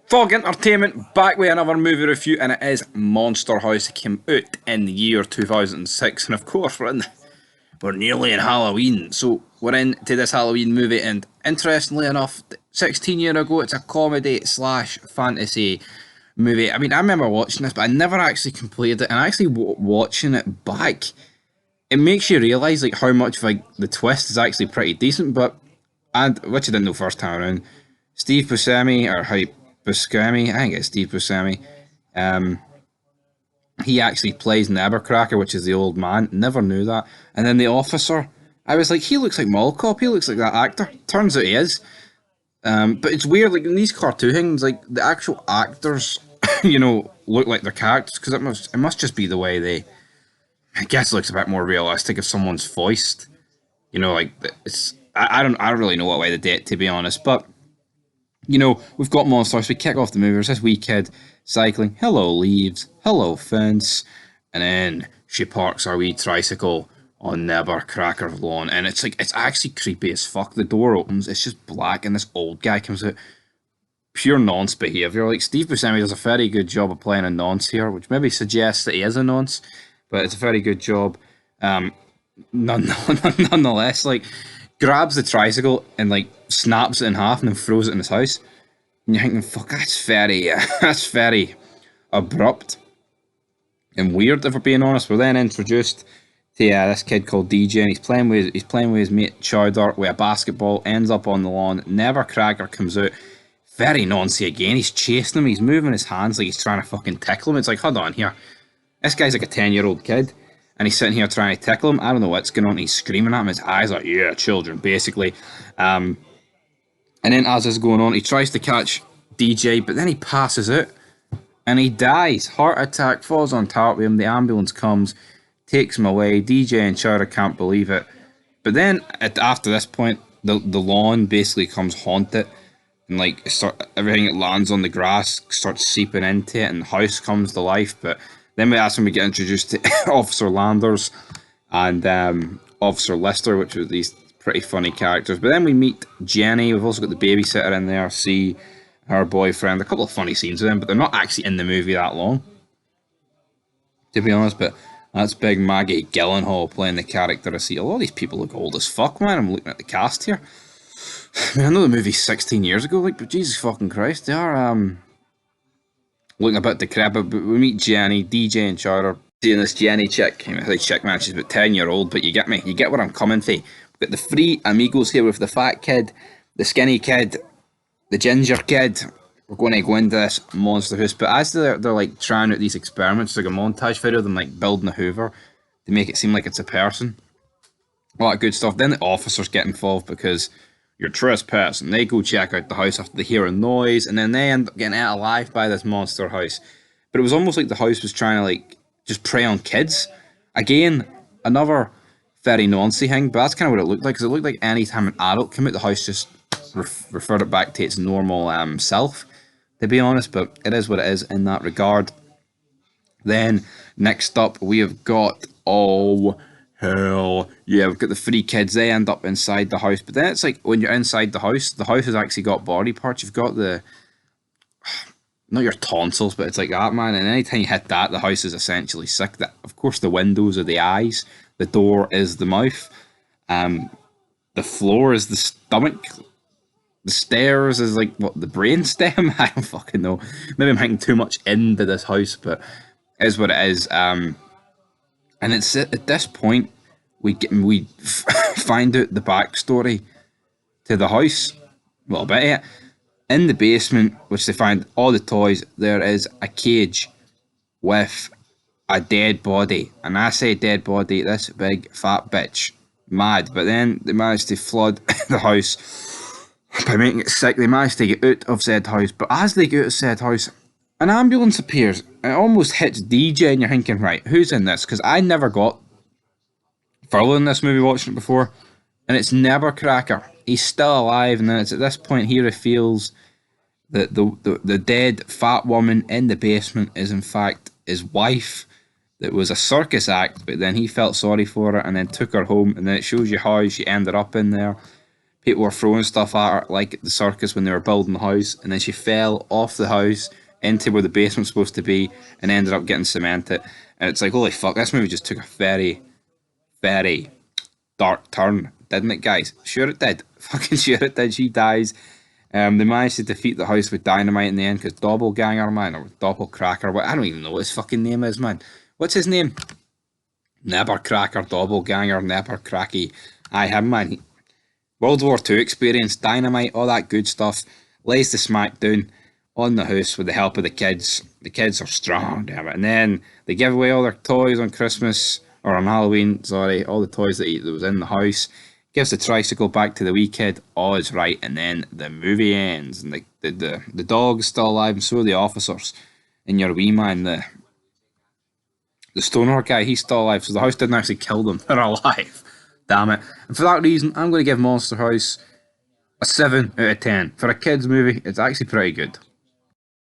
Fog Entertainment back with another movie review, and it is Monster House. It came out in the year 2006, and of course we're nearly in Halloween, so we're into this Halloween movie. And interestingly enough, 16 years ago, it's a comedy slash fantasy movie. I mean, I remember watching this, but I never actually completed it. And actually watching it back, it makes you realise like how much like the twist is actually pretty decent. But and which I didn't know first time around. Steve Buscemi, or how Buscemi, I think it's Steve Buscemi. Um, he actually plays Nevercracker, which is the old man. Never knew that. And then the officer, I was like, he looks like Mall Cop. He looks like that actor. Turns out he is. But it's weird, like in these cartoon things, like the actual actors, look like their characters because it must just be the way they. I guess it looks a bit more realistic if someone's voiced. Like it's. I don't really know what way they did it, to be honest, but we've got monsters. We kick off the movie. There's this wee kid cycling. Hello, leaves. Hello, fence. And then she parks her wee tricycle on Nevercracker's lawn. And it's like, it's actually creepy as fuck. The door opens. It's just black. And this old guy comes out. Pure nonce behaviour. Like, Steve Buscemi does a very good job of playing a nonce here, which maybe suggests that he is a nonce. But it's a very good job. Nonetheless, like, grabs the tricycle and like snaps it in half and then throws it in his house. And you're thinking, fuck, that's very abrupt and weird. If we're being honest, we're then introduced to this kid called DJ, and he's playing with his mate Chowder with a basketball. Ends up on the lawn. Nevercracker comes out, very noncy again. He's chasing him. He's moving his hands like he's trying to fucking tickle him. It's like, hold on here, this guy's like a 10-year-old kid. And he's sitting here trying to tickle him. I don't know what's going on. He's screaming at him. His eyes are, yeah, children, basically. And then as this is going on, he tries to catch DJ, but then he passes out. And he dies. Heart attack, falls on top of him. The ambulance comes, takes him away. DJ and Chowder can't believe it. But then, after this point, the lawn basically comes haunted. And like everything that lands on the grass starts seeping into it. And the house comes to life. But then that's when we get introduced to Officer Landers and Officer Lister, which are these pretty funny characters. But then we meet Jenny. We've also got the babysitter in there, see her boyfriend. A couple of funny scenes with them, but they're not actually in the movie that long, to be honest. But that's big Maggie Gyllenhaal playing the character. I see a lot of these people look old as fuck, man. I'm looking at the cast here. I mean, I know the movie's 16 years ago, like, but Jesus fucking Christ, they are looking a bit decrepit. But we meet Jenny, DJ and Chowder. Seeing this Jenny chick, I say chick, man, she's about 10-year-old, but you get me. You get where I'm coming from. We've got the three amigos here with the fat kid, the skinny kid, the ginger kid. We're going to go into this monster house, but as they're like trying out these experiments, like a montage video of them like building a Hoover to make it seem like it's a person. All that good stuff. Then the officers get involved because you're trespassing. They go check out the house after they hear a noise, and then they end up getting ate alive by this monster house. But it was almost like the house was trying to like just prey on kids. Again, another very noncy thing, but that's kind of what it looked like, because it looked like any time an adult came out, the house just referred it back to its normal self, to be honest. But it is what it is in that regard. Then next up we have got, oh hell yeah, we've got the three kids. They end up inside the house, but then it's like when you're inside the house has actually got body parts. You've got the, not your tonsils, but it's like that, man. And anytime you hit that, the house is essentially sick. That, of course, the windows are the eyes, the door is the mouth, the floor is the stomach, the stairs is like what, the brain stem. I don't fucking know. Maybe I'm thinking too much into this house, but it is what it is. And it's at this point we find out the backstory to the house. Well, a bit of it. In the basement, which they find all the toys, there is a cage with a dead body. And I say dead body, this big fat bitch. Mad. But then they managed to flood the house by making it sick. They managed to get out of said house. But as they get out of said house, an ambulance appears. It almost hits DJ, and you're thinking, right, who's in this? Because I never got further in this movie watching it before. And it's Nevercracker. He's still alive, and then it's at this point he reveals that the dead fat woman in the basement is in fact his wife. That was a circus act, but then he felt sorry for her and then took her home, and then it shows you how she ended up in there. people were throwing stuff at her, like at the circus when they were building the house, and then she fell off the house into where the basement's supposed to be and ended up getting cemented. And it's like, holy fuck, this movie just took a very, very dark turn, didn't it, guys? Sure it did. Fucking sure it did. She dies. They managed to defeat the house with dynamite in the end because Doppelganger, man, or Doppelcracker, what I don't even know what his fucking name is, man. What's his name? Nebercracker, Doppelganger, Nebercracky. Aye, him, man. World War Two experience, dynamite, all that good stuff. Lays the smackdown on the house with the help of the kids. The kids are strong, damn it. And then they give away all their toys on Christmas, or on Halloween, sorry, all the toys that was in the house. Gives the tricycle back to the wee kid. All is right, and then the movie ends, and the dog's still alive, and so are the officers. And your wee man, the stoner guy, he's still alive. So the house didn't actually kill them; they're alive. Damn it! And for that reason, I'm going to give Monster House a 7 out of 10. For a kids movie, it's actually pretty good.